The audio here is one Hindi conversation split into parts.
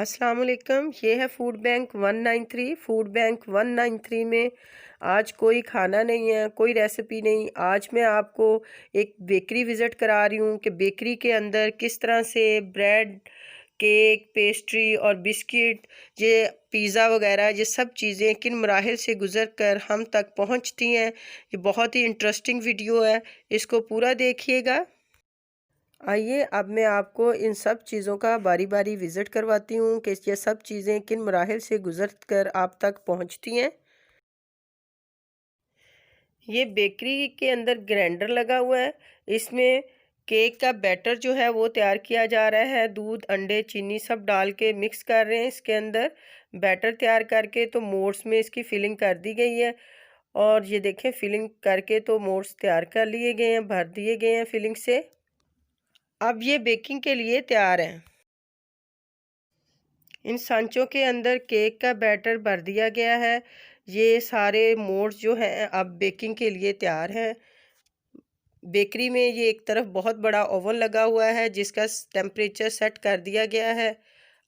अस्सलाम वालेकुम। ये है फूड बैंक 193। फूड बैंक 193 में आज कोई खाना नहीं है, कोई रेसिपी नहीं। आज मैं आपको एक बेकरी विज़िट करा रही हूँ कि बेकरी के अंदर किस तरह से ब्रेड, केक, पेस्ट्री और बिस्किट, ये पिज़्ज़ा वगैरह, ये सब चीज़ें किन मराहिल से गुज़र कर हम तक पहुँचती हैं। ये बहुत ही इंटरेस्टिंग वीडियो है, इसको पूरा देखिएगा। आइए अब मैं आपको इन सब चीज़ों का बारी बारी विज़िट करवाती हूँ कि ये सब चीज़ें किन मराहिल से गुज़र कर आप तक पहुँचती हैं। ये बेकरी के अंदर ग्राइंडर लगा हुआ है। इसमें केक का बैटर जो है वो तैयार किया जा रहा है। दूध, अंडे, चीनी सब डाल के मिक्स कर रहे हैं। इसके अंदर बैटर तैयार करके तो मोल्ड्स में इसकी फिलिंग कर दी गई है। और ये देखें, फिलिंग करके तो मोल्ड्स तैयार कर लिए गए हैं, भर दिए गए हैं फिलिंग से। अब ये बेकिंग के लिए तैयार हैं। इन सांचों के अंदर केक का बैटर भर दिया गया है। ये सारे मोल्ड्स जो हैं अब बेकिंग के लिए तैयार हैं। बेकरी में ये एक तरफ बहुत बड़ा ओवन लगा हुआ है जिसका टेम्परेचर सेट कर दिया गया है।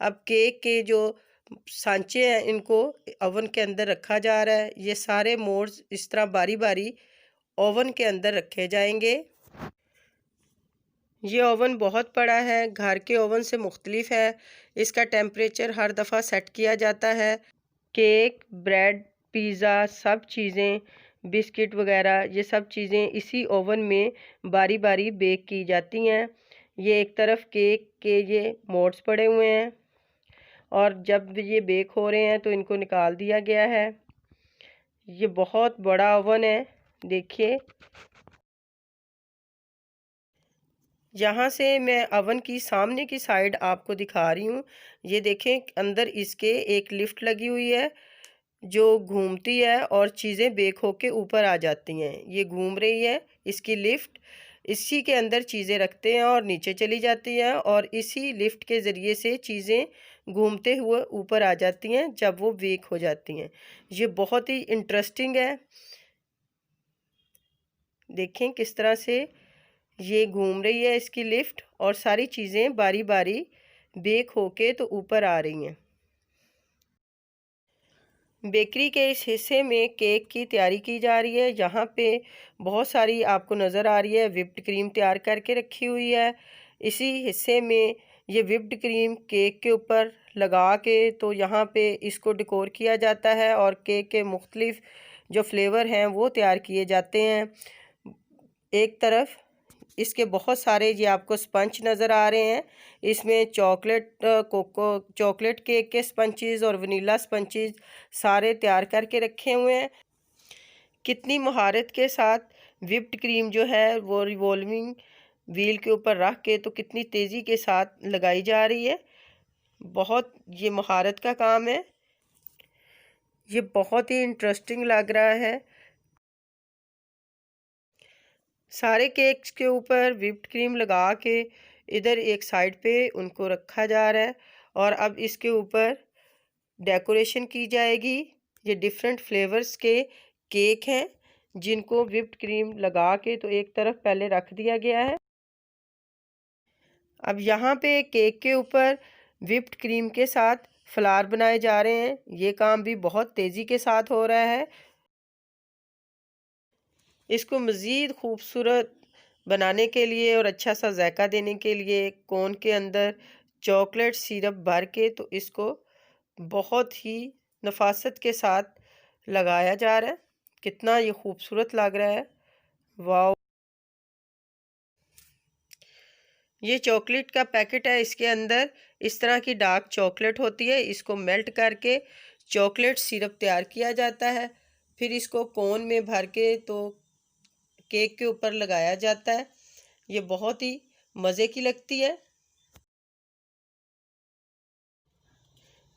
अब केक के जो सांचे हैं इनको ओवन के अंदर रखा जा रहा है। ये सारे मोल्ड्स इस तरह बारी बारी ओवन के अंदर रखे जाएंगे। ये ओवन बहुत बड़ा है, घर के ओवन से मुख्तलिफ है। इसका टेम्परेचर हर दफ़ा सेट किया जाता है। केक, ब्रेड, पिज़्ज़ा सब चीज़ें, बिस्किट वगैरह, ये सब चीज़ें इसी ओवन में बारी बारी बेक की जाती हैं। ये एक तरफ केक के ये मोड्स पड़े हुए हैं और जब ये बेक हो रहे हैं तो इनको निकाल दिया गया है। ये बहुत बड़ा ओवन है, देखिए। यहाँ से मैं ओवन की सामने की साइड आपको दिखा रही हूँ। ये देखें, अंदर इसके एक लिफ्ट लगी हुई है जो घूमती है और चीज़ें बेक होके ऊपर आ जाती हैं। ये घूम रही है इसकी लिफ्ट, इसी के अंदर चीज़ें रखते हैं और नीचे चली जाती हैं और इसी लिफ्ट के ज़रिए से चीज़ें घूमते हुए ऊपर आ जाती हैं जब वो बेक हो जाती हैं। ये बहुत ही इंटरेस्टिंग है। देखें किस तरह से ये घूम रही है इसकी लिफ्ट और सारी चीज़ें बारी बारी बेक होके तो ऊपर आ रही हैं। बेकरी के इस हिस्से में केक की तैयारी की जा रही है। यहाँ पे बहुत सारी आपको नज़र आ रही है विप्ड क्रीम तैयार करके रखी हुई है। इसी हिस्से में ये विप्ड क्रीम केक के ऊपर लगा के तो यहाँ पे इसको डेकोर किया जाता है और केक के मुख्तलिफ जो फ्लेवर हैं वो तैयार किए जाते हैं। एक तरफ इसके बहुत सारे ये आपको स्पंज नज़र आ रहे हैं। इसमें चॉकलेट केक के स्पंचेस और वनीला स्पंचेस सारे तैयार करके रखे हुए हैं। कितनी महारत के साथ विप्ड क्रीम जो है वो रिवॉल्विंग व्हील के ऊपर रख के तो कितनी तेज़ी के साथ लगाई जा रही है। बहुत ये महारत का काम है। ये बहुत ही इंटरेस्टिंग लग रहा है। सारे केक्स के ऊपर व्हिप्ड क्रीम लगा के इधर एक साइड पे उनको रखा जा रहा है और अब इसके ऊपर डेकोरेशन की जाएगी। ये डिफरेंट फ्लेवर्स के केक हैं जिनको व्हिप्ड क्रीम लगा के तो एक तरफ पहले रख दिया गया है। अब यहाँ पे केक के ऊपर व्हिप्ड क्रीम के साथ फ्लावर बनाए जा रहे हैं। ये काम भी बहुत तेज़ी के साथ हो रहा है। इसको मज़ीद खूबसूरत बनाने के लिए और अच्छा सा जायका देने के लिए कोन के अंदर चॉकलेट सिरप भर के तो इसको बहुत ही नफासत के साथ लगाया जा रहा है। कितना ये खूबसूरत लग रहा है, वाह। ये चॉकलेट का पैकेट है। इसके अंदर इस तरह की डार्क चॉकलेट होती है। इसको मेल्ट करके चॉकलेट सिरप तैयार किया जाता है। फिर इसको कोन में भर के तो केक के ऊपर लगाया जाता है। ये बहुत ही मज़े की लगती है।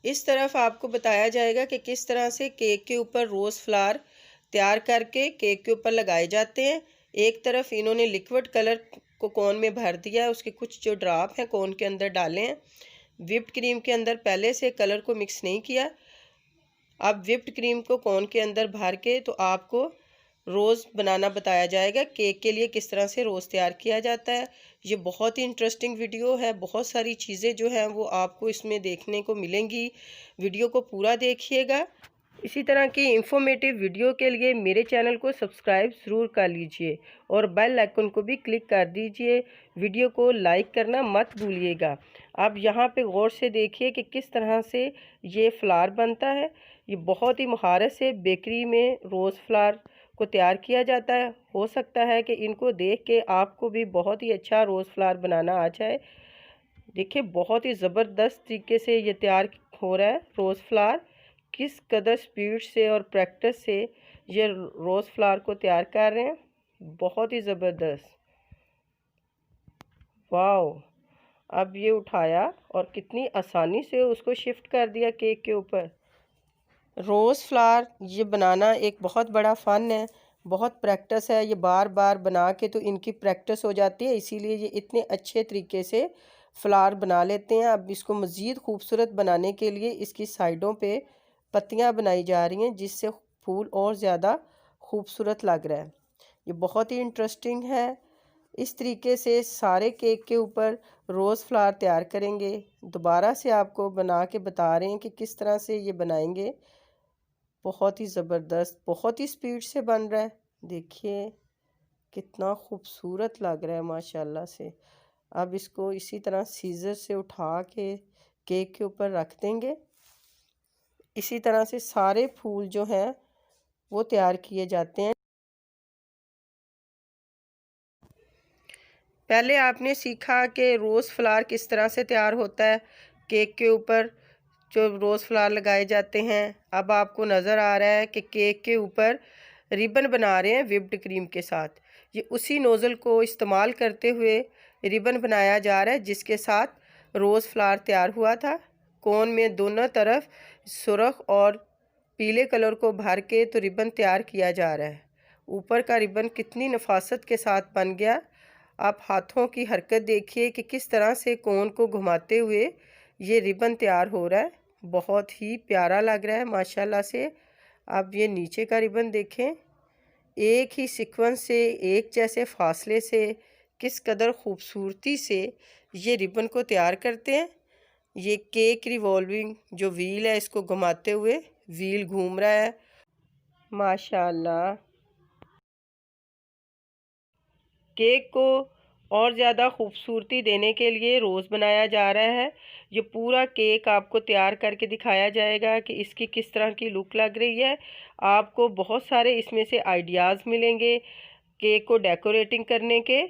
इस तरफ आपको बताया जाएगा कि किस तरह से केक के ऊपर रोज़ फ्लावर तैयार करके केक के ऊपर लगाए जाते हैं। एक तरफ इन्होंने लिक्विड कलर को कोन में भर दिया है, उसके कुछ जो ड्रॉप हैं कोन के अंदर डाले हैं। व्हिप्ड क्रीम के अंदर पहले से कलर को मिक्स नहीं किया। अब व्हिप्ड क्रीम को कोन के अंदर भर के तो आपको रोज़ बनाना बताया जाएगा। केक के लिए किस तरह से रोज़ तैयार किया जाता है। ये बहुत ही इंटरेस्टिंग वीडियो है, बहुत सारी चीज़ें जो हैं वो आपको इसमें देखने को मिलेंगी। वीडियो को पूरा देखिएगा। इसी तरह की इंफॉर्मेटिव वीडियो के लिए मेरे चैनल को सब्सक्राइब ज़रूर कर लीजिए और बेल आइकन को भी क्लिक कर दीजिए। वीडियो को लाइक करना मत भूलिएगा। आप यहाँ पे गौर से देखिए कि किस तरह से ये फ्लावर बनता है। ये बहुत ही महारत से बेकरी में रोज़ फ्लावर को तैयार किया जाता है। हो सकता है कि इनको देख के आपको भी बहुत ही अच्छा रोज़ फ्लावर बनाना आ जाए। देखिए बहुत ही ज़बरदस्त तरीके से ये तैयार हो रहा है रोज़ फ्लावर। किस कदर स्पीड से और प्रैक्टिस से ये रोज़ फ्लावर को तैयार कर रहे हैं, बहुत ही ज़बरदस्त। वाओ! अब ये उठाया और कितनी आसानी से उसको शिफ्ट कर दिया केक के ऊपर। रोज़ फ्लावर ये बनाना एक बहुत बड़ा फ़न है, बहुत प्रैक्टिस है। ये बार बार बना के तो इनकी प्रैक्टिस हो जाती है, इसीलिए ये इतने अच्छे तरीके से फ्लावर बना लेते हैं। अब इसको मज़ीद खूबसूरत बनाने के लिए इसकी साइडों पे पत्तियां बनाई जा रही हैं, जिससे फूल और ज़्यादा खूबसूरत लग रहा है। ये बहुत ही इंटरेस्टिंग है। इस तरीके से सारे केक के ऊपर रोज़ फ्लावर तैयार करेंगे। दोबारा से आपको बना के बता रहे हैं कि किस तरह से ये बनाएंगे। बहुत ही ज़बरदस्त, बहुत ही स्पीड से बन रहा है। देखिए कितना खूबसूरत लग रहा है माशाल्लाह से। अब इसको इसी तरह सीज़र से उठा के केक के ऊपर रख देंगे। इसी तरह से सारे फूल जो हैं वो तैयार किए जाते हैं। पहले आपने सीखा कि रोज़ फ्लावर किस तरह से तैयार होता है। केक के ऊपर जो रोज़ फ्लावर लगाए जाते हैं, अब आपको नज़र आ रहा है कि केक के ऊपर रिबन बना रहे हैं विप्ड क्रीम के साथ। ये उसी नोज़ल को इस्तेमाल करते हुए रिबन बनाया जा रहा है, जिसके साथ रोज़ फ्लावर तैयार हुआ था। कोन में दोनों तरफ सुर्ख और पीले कलर को भर के तो रिबन तैयार किया जा रहा है। ऊपर का रिबन कितनी नफासत के साथ बन गया। आप हाथों की हरकत देखिए कि किस तरह से कोन को घुमाते हुए ये रिबन तैयार हो रहा है। बहुत ही प्यारा लग रहा है माशाल्लाह से। अब ये नीचे का रिबन देखें, एक ही सीक्वेंस से, एक जैसे फासले से किस कदर खूबसूरती से ये रिबन को तैयार करते हैं। ये केक रिवॉल्विंग जो व्हील है, इसको घुमाते हुए व्हील घूम रहा है माशाल्लाह। केक को और ज़्यादा खूबसूरती देने के लिए रोज़ बनाया जा रहा है। ये पूरा केक आपको तैयार करके दिखाया जाएगा कि इसकी किस तरह की लुक लग रही है। आपको बहुत सारे इसमें से आइडियाज़ मिलेंगे केक को डेकोरेटिंग करने के।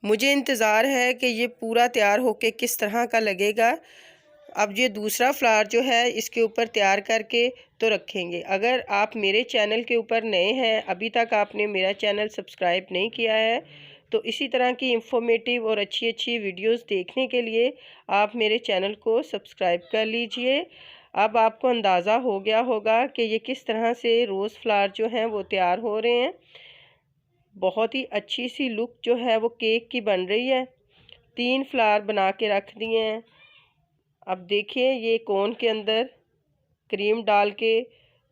मुझे इंतज़ार है कि ये पूरा तैयार होके किस तरह का लगेगा। अब ये दूसरा फ्लावर जो है इसके ऊपर तैयार करके तो रखेंगे। अगर आप मेरे चैनल के ऊपर नए हैं, अभी तक आपने मेरा चैनल सब्सक्राइब नहीं किया है, तो इसी तरह की इंफॉर्मेटिव और अच्छी अच्छी वीडियोस देखने के लिए आप मेरे चैनल को सब्सक्राइब कर लीजिए। अब आपको अंदाज़ा हो गया होगा कि ये किस तरह से रोज़ फ्लावर जो हैं वो तैयार हो रहे हैं। बहुत ही अच्छी सी लुक जो है वो केक की बन रही है। 3 फ्लावर बना के रख दिए हैं। अब देखिए ये कोन के अंदर क्रीम डाल के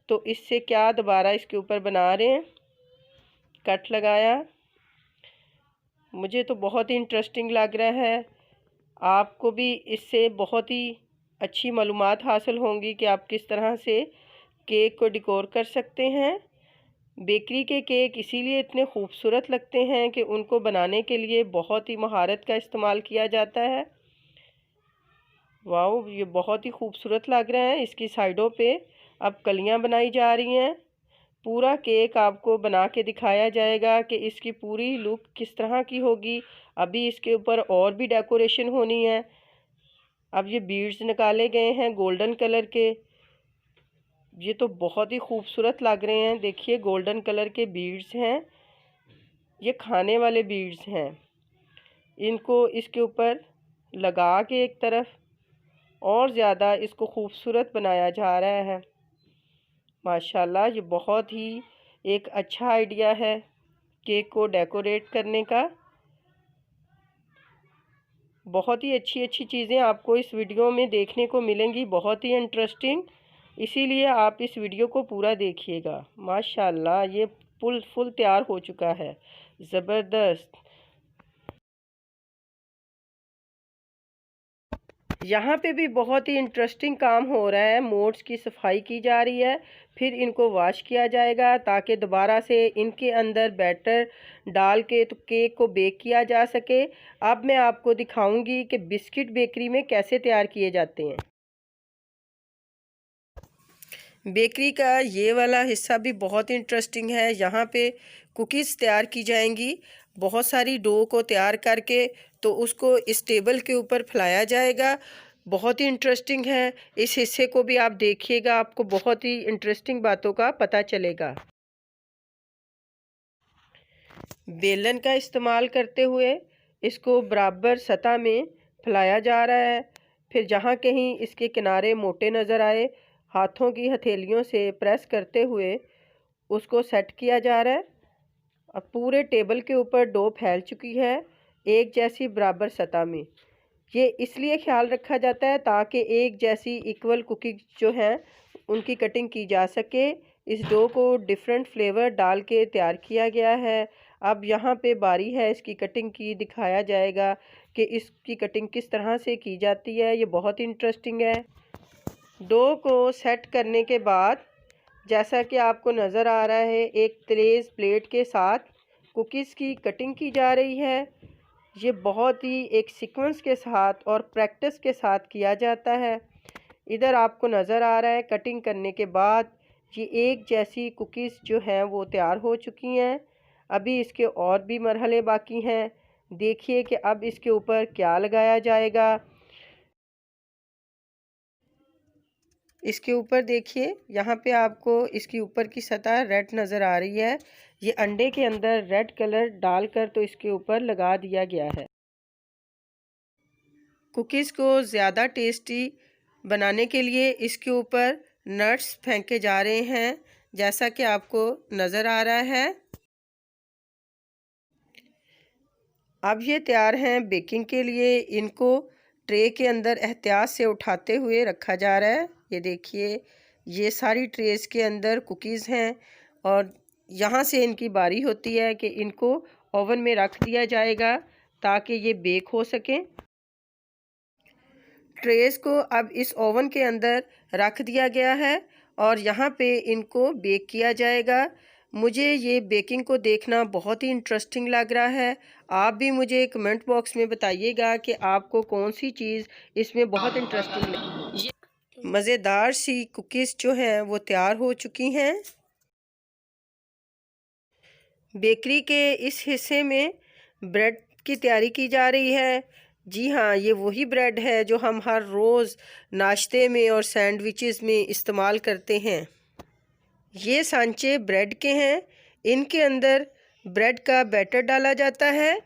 तो इससे क्या दोबारा इसके ऊपर बना रहे हैं, कट लगाया। मुझे तो बहुत ही इंटरेस्टिंग लग रहा है। आपको भी इससे बहुत ही अच्छी मालूमात हासिल होंगी कि आप किस तरह से केक को डेकोर कर सकते हैं। बेकरी के केक इसीलिए इतने खूबसूरत लगते हैं कि उनको बनाने के लिए बहुत ही महारत का इस्तेमाल किया जाता है। वाओ, ये बहुत ही खूबसूरत लग रहा है। इसकी साइडों पे अब कलियां बनाई जा रही हैं। पूरा केक आपको बना के दिखाया जाएगा कि इसकी पूरी लुक किस तरह की होगी। अभी इसके ऊपर और भी डेकोरेशन होनी है। अब ये बीड्स निकाले गए हैं गोल्डन कलर के। ये तो बहुत ही खूबसूरत लग रहे हैं। देखिए गोल्डन कलर के बीड्स हैं, ये खाने वाले बीड्स हैं। इनको इसके ऊपर लगा के एक तरफ और ज़्यादा इसको खूबसूरत बनाया जा रहा है माशाल्लाह। ये बहुत ही एक अच्छा आइडिया है केक को डेकोरेट करने का। बहुत ही अच्छी अच्छी चीज़ें आपको इस वीडियो में देखने को मिलेंगी, बहुत ही इंटरेस्टिंग। इसीलिए आप इस वीडियो को पूरा देखिएगा। माशाल्लाह ये फुल तैयार हो चुका है। ज़बरदस्त। यहाँ पे भी बहुत ही इंटरेस्टिंग काम हो रहा है। मोड्स की सफाई की जा रही है, फिर इनको वॉश किया जाएगा ताकि दोबारा से इनके अंदर बैटर डाल के तो केक को बेक किया जा सके। अब मैं आपको दिखाऊंगी कि बिस्किट बेकरी में कैसे तैयार किए जाते हैं। बेकरी का ये वाला हिस्सा भी बहुत इंटरेस्टिंग है। यहाँ पे कुकीज़ तैयार की जाएंगी। बहुत सारी डो को तैयार करके तो उसको इस टेबल के ऊपर फैलाया जाएगा। बहुत ही इंटरेस्टिंग है। इस हिस्से को भी आप देखिएगा, आपको बहुत ही इंटरेस्टिंग बातों का पता चलेगा। बेलन का इस्तेमाल करते हुए इसको बराबर सतह में फैलाया जा रहा है। फिर जहाँ कहीं इसके किनारे मोटे नज़र आए, हाथों की हथेलियों से प्रेस करते हुए उसको सेट किया जा रहा है। अब पूरे टेबल के ऊपर डो फैल चुकी है एक जैसी बराबर सतह में। ये इसलिए ख्याल रखा जाता है ताकि एक जैसी इक्वल कुकीज़ जो हैं उनकी कटिंग की जा सके। इस डो को डिफरेंट फ्लेवर डाल के तैयार किया गया है। अब यहाँ पे बारी है इसकी कटिंग की। दिखाया जाएगा कि इसकी कटिंग किस तरह से की जाती है। ये बहुत इंटरेस्टिंग है। डो को सेट करने के बाद जैसा कि आपको नज़र आ रहा है, एक तेज़ प्लेट के साथ कुकीज़ की कटिंग की जा रही है। ये बहुत ही एक सीक्वेंस के साथ और प्रैक्टिस के साथ किया जाता है। इधर आपको नज़र आ रहा है कटिंग करने के बाद ये एक जैसी कुकीज़ जो हैं वो तैयार हो चुकी हैं। अभी इसके और भी मरहले बाकी हैं। देखिए कि अब इसके ऊपर क्या लगाया जाएगा। इसके ऊपर देखिए, यहाँ पे आपको इसकी ऊपर की सतह रेड नज़र आ रही है। ये अंडे के अंदर रेड कलर डालकर तो इसके ऊपर लगा दिया गया है। कुकीज़ को ज़्यादा टेस्टी बनाने के लिए इसके ऊपर नट्स फेंके जा रहे हैं, जैसा कि आपको नज़र आ रहा है। अब ये तैयार हैं बेकिंग के लिए। इनको ट्रे के अंदर एहतियात से उठाते हुए रखा जा रहा है। ये देखिए, ये सारी ट्रेस के अंदर कुकीज़ हैं और यहाँ से इनकी बारी होती है कि इनको ओवन में रख दिया जाएगा ताकि ये बेक हो सकें। ट्रेस को अब इस ओवन के अंदर रख दिया गया है और यहाँ पे इनको बेक किया जाएगा। मुझे ये बेकिंग को देखना बहुत ही इंटरेस्टिंग लग रहा है। आप भी मुझे कमेंट बॉक्स में बताइएगा कि आपको कौन सी चीज़ इसमें बहुत इंटरेस्टिंग लगी। मज़ेदार सी कुकीज़ जो हैं वो तैयार हो चुकी हैं। बेकरी के इस हिस्से में ब्रेड की तैयारी की जा रही है। जी हाँ, ये वही ब्रेड है जो हम हर रोज़ नाश्ते में और सैंडविचेस में इस्तेमाल करते हैं। ये सांचे ब्रेड के हैं। इनके अंदर ब्रेड का बैटर डाला जाता है।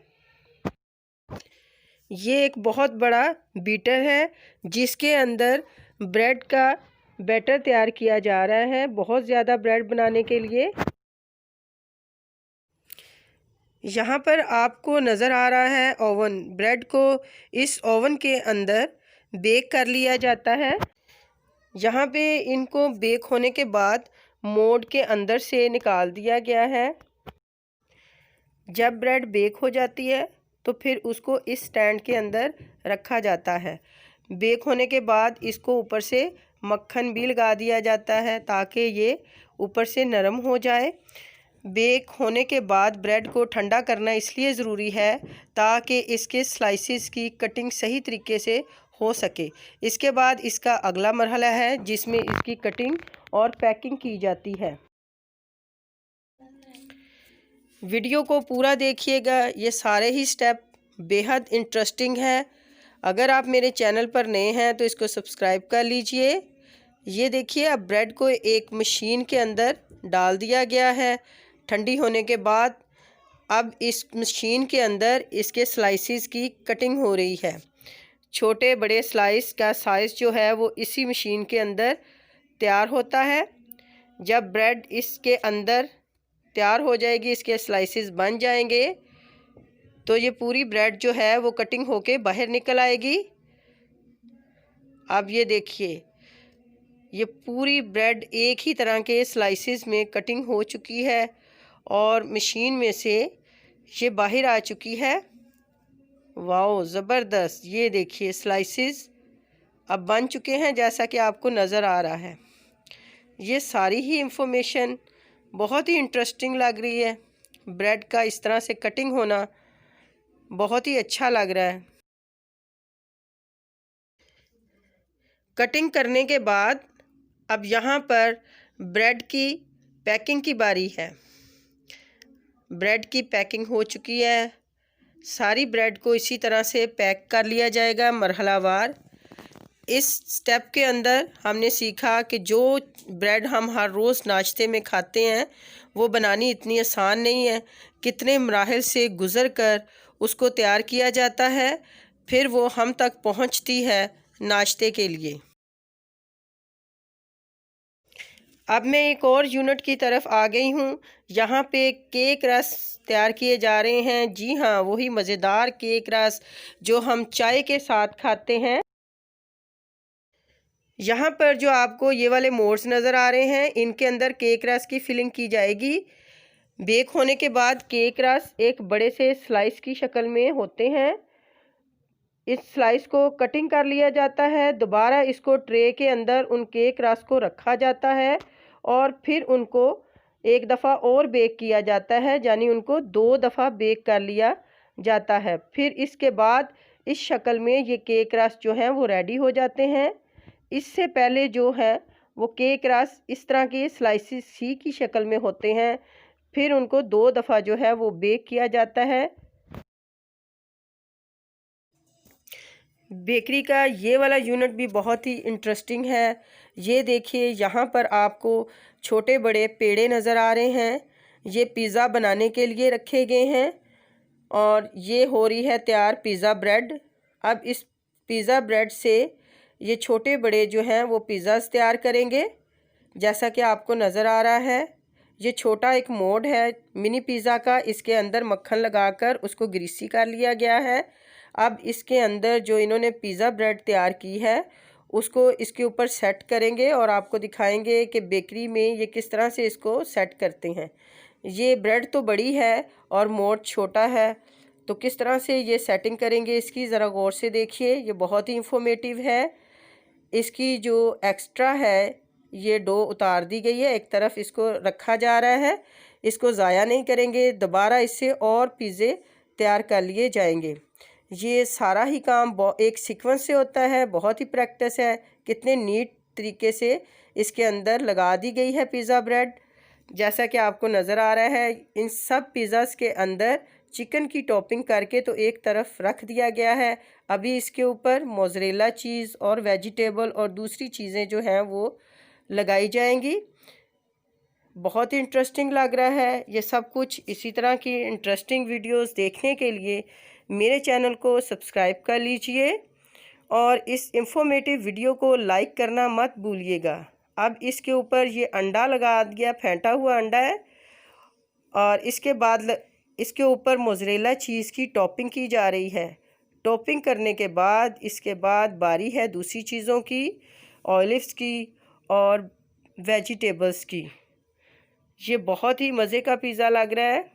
ये एक बहुत बड़ा बीटर है जिसके अंदर ब्रेड का बैटर तैयार किया जा रहा है बहुत ज़्यादा ब्रेड बनाने के लिए। यहाँ पर आपको नज़र आ रहा है ओवन। ब्रेड को इस ओवन के अंदर बेक कर लिया जाता है। यहाँ पे इनको बेक होने के बाद मोड के अंदर से निकाल दिया गया है। जब ब्रेड बेक हो जाती है तो फिर उसको इस स्टैंड के अंदर रखा जाता है। बेक होने के बाद इसको ऊपर से मक्खन भी लगा दिया जाता है ताकि ये ऊपर से नरम हो जाए। बेक होने के बाद ब्रेड को ठंडा करना इसलिए ज़रूरी है ताकि इसके स्लाइसेस की कटिंग सही तरीके से हो सके। इसके बाद इसका अगला मरहला है जिसमें इसकी कटिंग और पैकिंग की जाती है। वीडियो को पूरा देखिएगा, ये सारे ही स्टेप बेहद इंटरेस्टिंग है। अगर आप मेरे चैनल पर नए हैं तो इसको सब्सक्राइब कर लीजिए। ये देखिए, अब ब्रेड को एक मशीन के अंदर डाल दिया गया है। ठंडी होने के बाद अब इस मशीन के अंदर इसके स्लाइसेस की कटिंग हो रही है। छोटे बड़े स्लाइस का साइज़ जो है वो इसी मशीन के अंदर तैयार होता है। जब ब्रेड इसके अंदर तैयार हो जाएगी, इसके स्लाइसेस बन जाएंगे, तो ये पूरी ब्रेड जो है वो कटिंग होके बाहर निकल आएगी। अब ये देखिए, ये पूरी ब्रेड एक ही तरह के स्लाइसेस में कटिंग हो चुकी है और मशीन में से ये बाहर आ चुकी है। वाओ ज़बरदस्त, ये देखिए स्लाइसेस अब बन चुके हैं जैसा कि आपको नज़र आ रहा है। ये सारी ही इंफॉर्मेशन बहुत ही इंटरेस्टिंग लग रही है। ब्रेड का इस तरह से कटिंग होना बहुत ही अच्छा लग रहा है। कटिंग करने के बाद अब यहाँ पर ब्रेड की पैकिंग की बारी है। ब्रेड की पैकिंग हो चुकी है। सारी ब्रेड को इसी तरह से पैक कर लिया जाएगा मरहलावार। इस स्टेप के अंदर हमने सीखा कि जो ब्रेड हम हर रोज़ नाश्ते में खाते हैं वो बनानी इतनी आसान नहीं है। कितने मराहिल से गुज़र कर उसको तैयार किया जाता है, फिर वो हम तक पहुंचती है नाश्ते के लिए। अब मैं एक और यूनिट की तरफ आ गई हूँ। यहाँ पे केक रस तैयार किए जा रहे हैं। जी हाँ, वही मज़ेदार केक रस जो हम चाय के साथ खाते हैं। यहाँ पर जो आपको ये वाले मोड्स नज़र आ रहे हैं, इनके अंदर केक रस की फिलिंग की जाएगी। बेक होने के बाद केक रस एक बड़े से स्लाइस की शक्ल में होते हैं। इस स्लाइस को कटिंग कर लिया जाता है। दोबारा इसको ट्रे के अंदर उन केक रस को रखा जाता है और फिर उनको एक दफ़ा और बेक किया जाता है, यानी उनको 2 दफ़ा बेक कर लिया जाता है। फिर इसके बाद इस शक्ल में ये केक रस जो हैं वो रेडी हो जाते हैं। इससे पहले जो है वो केक रस इस तरह के स्लाइसिस सी की शक्ल में होते हैं। फिर उनको 2 दफ़ा जो है वो बेक किया जाता है। बेकरी का ये वाला यूनिट भी बहुत ही इंटरेस्टिंग है। ये देखिए यहाँ पर आपको छोटे बड़े पेड़े नज़र आ रहे हैं। ये पिज़्ज़ा बनाने के लिए रखे गए हैं और ये हो रही है तैयार पिज़्ज़ा ब्रेड। अब इस पिज़्ज़ा ब्रेड से ये छोटे बड़े जो हैं वो पिज़्ज़ास तैयार करेंगे जैसा कि आपको नज़र आ रहा है। ये छोटा एक मोड है मिनी पिज़्ज़ा का, इसके अंदर मक्खन लगाकर उसको ग्रीसी कर लिया गया है। अब इसके अंदर जो इन्होंने पिज़्ज़ा ब्रेड तैयार की है उसको इसके ऊपर सेट करेंगे और आपको दिखाएंगे कि बेकरी में ये किस तरह से इसको सेट करते हैं। ये ब्रेड तो बड़ी है और मोड छोटा है, तो किस तरह से ये सेटिंग करेंगे इसकी ज़रा गौर से देखिए। ये बहुत ही इंफॉर्मेटिव है। इसकी जो एक्स्ट्रा है ये डो उतार दी गई है, एक तरफ इसको रखा जा रहा है। इसको ज़ाया नहीं करेंगे, दोबारा इससे और पिज़्ज़े तैयार कर लिए जाएंगे। ये सारा ही काम एक सीक्वेंस से होता है, बहुत ही प्रैक्टिस है। कितने नीट तरीके से इसके अंदर लगा दी गई है पिज़्ज़ा ब्रेड जैसा कि आपको नज़र आ रहा है। इन सब पिज़्ज़ास के अंदर चिकन की टॉपिंग करके तो एक तरफ रख दिया गया है। अभी इसके ऊपर मोज़रेला चीज़ और वेजिटेबल और दूसरी चीज़ें जो हैं वो लगाई जाएंगी। बहुत ही इंटरेस्टिंग लग रहा है ये सब कुछ। इसी तरह की इंटरेस्टिंग वीडियोस देखने के लिए मेरे चैनल को सब्सक्राइब कर लीजिए और इस इंफॉर्मेटिव वीडियो को लाइक करना मत भूलिएगा। अब इसके ऊपर ये अंडा लगा दिया, फेंटा हुआ अंडा है, और इसके बाद इसके ऊपर मोज़रेला चीज़ की टॉपिंग की जा रही है। टॉपिंग करने के बाद इसके बाद बारी है दूसरी चीज़ों की, ऑलिव्स की और वेजिटेबल्स की। ये बहुत ही मज़े का पिज़्ज़ा लग रहा है।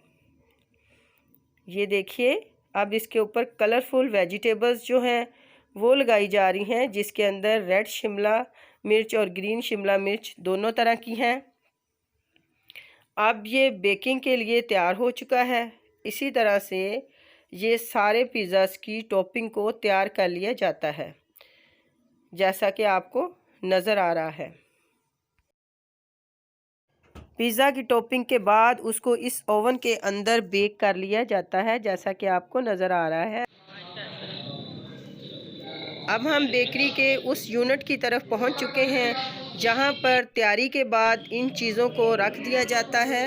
ये देखिए अब इसके ऊपर कलरफुल वेजिटेबल्स जो हैं वो लगाई जा रही हैं, जिसके अंदर रेड शिमला मिर्च और ग्रीन शिमला मिर्च दोनों तरह की हैं। अब ये बेकिंग के लिए तैयार हो चुका है। इसी तरह से ये सारे पिज़्ज़ास की टॉपिंग को तैयार कर लिया जाता है जैसा कि आपको नज़र आ रहा है। पिज़्ज़ा की टॉपिंग के बाद उसको इस ओवन के अंदर बेक कर लिया जाता है जैसा कि आपको नज़र आ रहा है। अब हम बेकरी के उस यूनिट की तरफ पहुंच चुके हैं जहां पर तैयारी के बाद इन चीज़ों को रख दिया जाता है।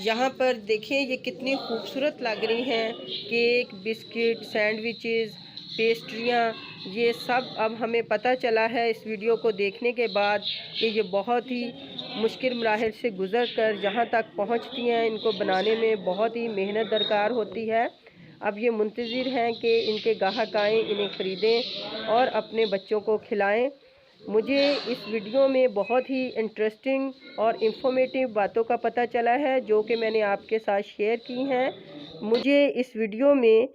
यहाँ पर देखें ये कितनी खूबसूरत लग रही हैं। केक, बिस्किट, सैंडविचेस, पेस्ट्रियाँ, ये सब अब हमें पता चला है इस वीडियो को देखने के बाद कि ये बहुत ही मुश्किल मराहिल से गुज़र कर जहाँ तक पहुँचती हैं, इनको बनाने में बहुत ही मेहनत दरकार होती है। अब ये मुंतज़िर हैं कि इनके गाहक आएँ, इन्हें ख़रीदें और अपने बच्चों को खिलाएं। मुझे इस वीडियो में बहुत ही इंटरेस्टिंग और इन्फॉर्मेटिव बातों का पता चला है जो कि मैंने आपके साथ शेयर की हैं। मुझे इस वीडियो में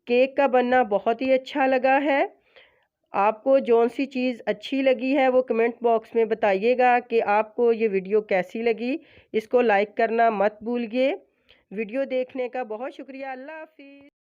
केक का बनना बहुत ही अच्छा लगा है। आपको जौन सी चीज़ अच्छी लगी है वो कमेंट बॉक्स में बताइएगा कि आपको ये वीडियो कैसी लगी। इसको लाइक करना मत भूलिए। वीडियो देखने का बहुत शुक्रिया। अल्लाह हाफिज़।